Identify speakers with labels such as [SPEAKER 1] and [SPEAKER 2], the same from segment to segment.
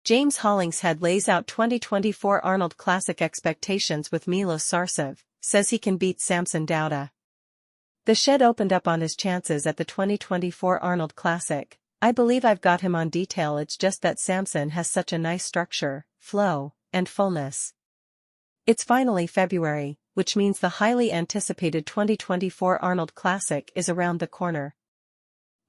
[SPEAKER 1] James Hollingshead lays out 2024 Arnold Classic expectations with Milos Sarcev, says he can beat Samson Dauda. The Shed opened up on his chances at the 2024 Arnold Classic. I believe I've got him on detail, it's just that Samson has such a nice structure, flow, and fullness. It's finally February, which means the highly anticipated 2024 Arnold Classic is around the corner.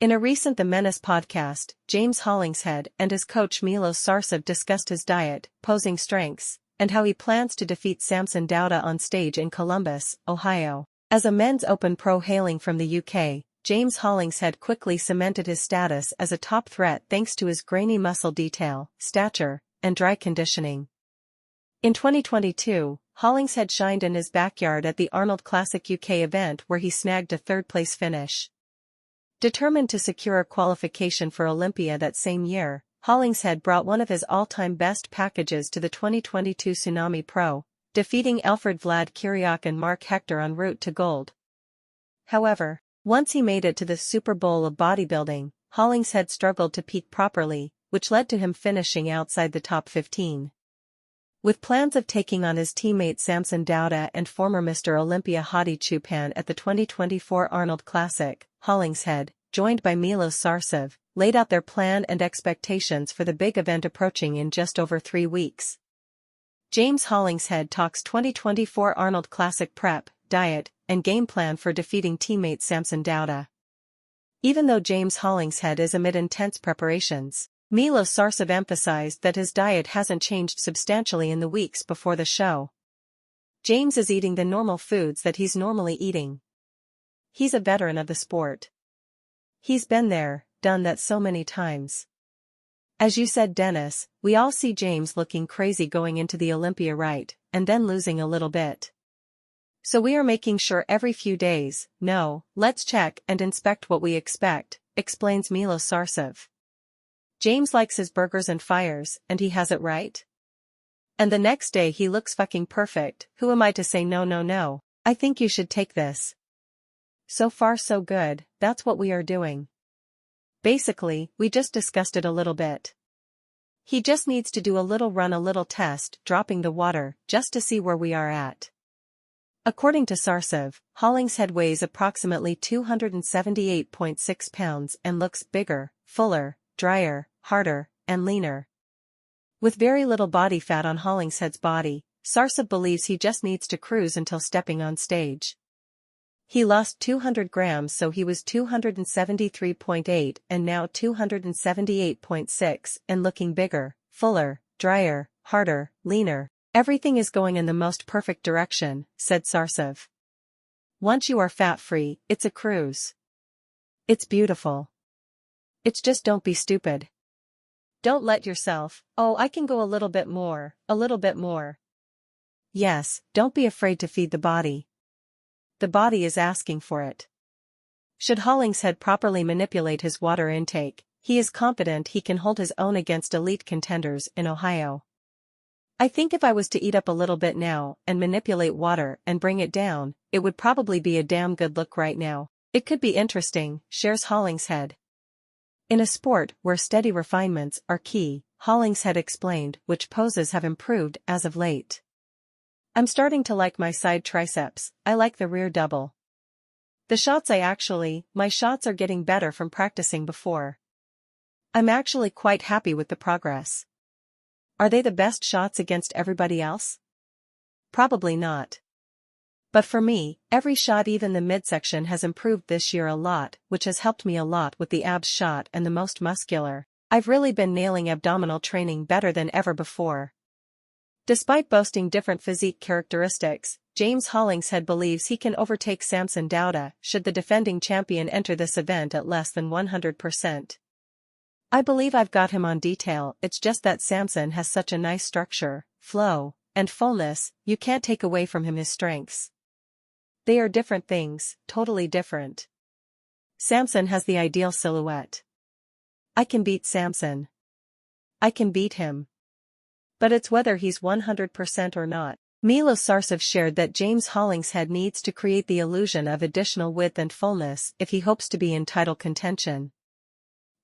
[SPEAKER 1] In a recent The Menace podcast, James Hollingshead and his coach Milos Sarcev discussed his diet, posing strengths, and how he plans to defeat Samson Dauda on stage in Columbus, Ohio. As a men's open pro hailing from the UK, James Hollingshead quickly cemented his status as a top threat thanks to his grainy muscle detail, stature, and dry conditioning. In 2022, Hollingshead shined in his backyard at the Arnold Classic UK event where he snagged a third-place finish. Determined to secure a qualification for Olympia that same year, Hollingshead brought one of his all-time best packages to the 2022 Tsunami Pro, defeating Alfred Vlad Kiriak and Mark Hector en route to gold. However, once he made it to the Super Bowl of bodybuilding, Hollingshead struggled to peak properly, which led to him finishing outside the top 15. With plans of taking on his teammate Samson Dauda and former Mr. Olympia Hadi Choopan at the 2024 Arnold Classic, Hollingshead, joined by Milos Sarcev, laid out their plan and expectations for the big event approaching in just over 3 weeks. James Hollingshead talks 2024 Arnold Classic prep, diet, and game plan for defeating teammate Samson Dauda. Even though James Hollingshead is amid intense preparations, Milos Sarcev emphasized that his diet hasn't changed substantially in the weeks before the show. James is eating the normal foods that he's normally eating. He's a veteran of the sport. He's been there, done that so many times. As you said, Dennis, we all see James looking crazy going into the Olympia, right, and then losing a little bit. So we are making sure every few days, let's check and inspect what we expect, explains Milos Sarcev. James likes his burgers and fires, and he has it right. And the next day he looks fucking perfect. Who am I to say no, I think you should take this. So far so good, that's what we are doing. Basically, we just discussed it a little bit. He just needs to do a little run, a little test, dropping the water, just to see where we are at. According to Sarcev, Hollingshead weighs approximately 278.6 pounds and looks bigger, fuller, drier, harder, and leaner. With very little body fat on Hollingshead's body, Sarcev believes he just needs to cruise until stepping on stage. He lost 200 grams, so he was 273.8 and now 278.6 and looking bigger, fuller, drier, harder, leaner. Everything is going in the most perfect direction, said Sarcev. Once you are fat-free, it's a cruise. It's beautiful. It's just don't be stupid. Don't let yourself, I can go a little bit more. Yes, don't be afraid to feed the body. The body is asking for it. Should Hollingshead properly manipulate his water intake, he is confident he can hold his own against elite contenders in Ohio. I think if I was to eat up a little bit now and manipulate water and bring it down, it would probably be a damn good look right now. It could be interesting, shares Hollingshead. In a sport where steady refinements are key, Hollingshead explained, which poses have improved as of late. I'm starting to like my side triceps, I like the rear double. My shots are getting better from practicing before. I'm actually quite happy with the progress. Are they the best shots against everybody else? Probably not. But for me, every shot, even the midsection, has improved this year a lot, which has helped me a lot with the abs shot and the most muscular. I've really been nailing abdominal training better than ever before. Despite boasting different physique characteristics, James Hollingshead believes he can overtake Samson Dauda should the defending champion enter this event at less than 100%. I believe I've got him on detail, it's just that Samson has such a nice structure, flow, and fullness, you can't take away from him his strengths. They are different things, totally different. Samson has the ideal silhouette. I can beat Samson. I can beat him. But it's whether he's 100% or not. Milos Sarcev shared that James Hollingshead needs to create the illusion of additional width and fullness if he hopes to be in title contention.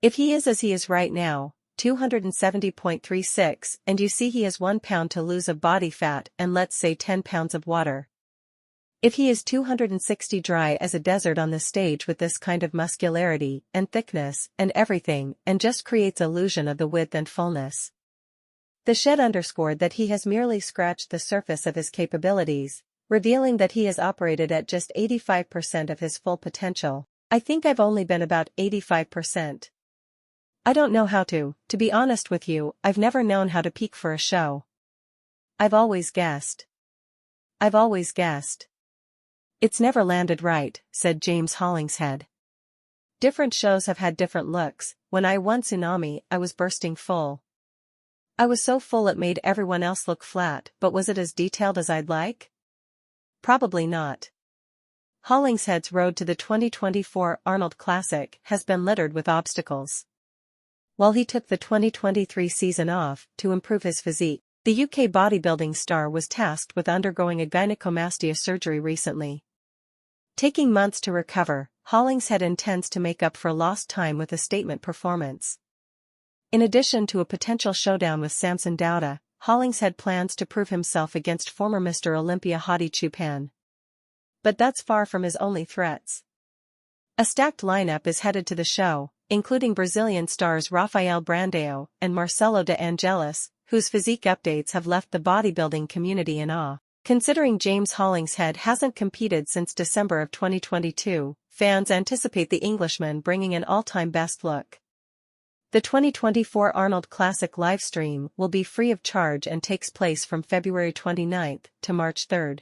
[SPEAKER 1] If he is as he is right now, 270.36, and you see he has 1 pound to lose of body fat and let's say 10 pounds of water. If he is 260 dry as a desert on the stage with this kind of muscularity and thickness and everything and just creates illusion of the width and fullness. The shed underscored that he has merely scratched the surface of his capabilities, revealing that he has operated at just 85% of his full potential. I think I've only been about 85%. I don't know how to be honest with you, I've never known how to peak for a show. I've always guessed. It's never landed right, said James Hollingshead. Different shows have had different looks. When I won Tsunami, I was bursting full. I was so full it made everyone else look flat, but was it as detailed as I'd like? Probably not. Hollingshead's road to the 2024 Arnold Classic has been littered with obstacles. While he took the 2023 season off to improve his physique, the UK bodybuilding star was tasked with undergoing a gynecomastia surgery recently. Taking months to recover, Hollingshead intends to make up for lost time with a statement performance. In addition to a potential showdown with Samson Dauda, Hollingshead plans to prove himself against former Mr. Olympia Hadi Choopan. But that's far from his only threats. A stacked lineup is headed to the show, including Brazilian stars Rafael Brandão and Marcelo de Angelis, whose physique updates have left the bodybuilding community in awe. Considering James Hollingshead hasn't competed since December of 2022, fans anticipate the Englishman bringing an all-time best look. The 2024 Arnold Classic livestream will be free of charge and takes place from February 29 to March 3.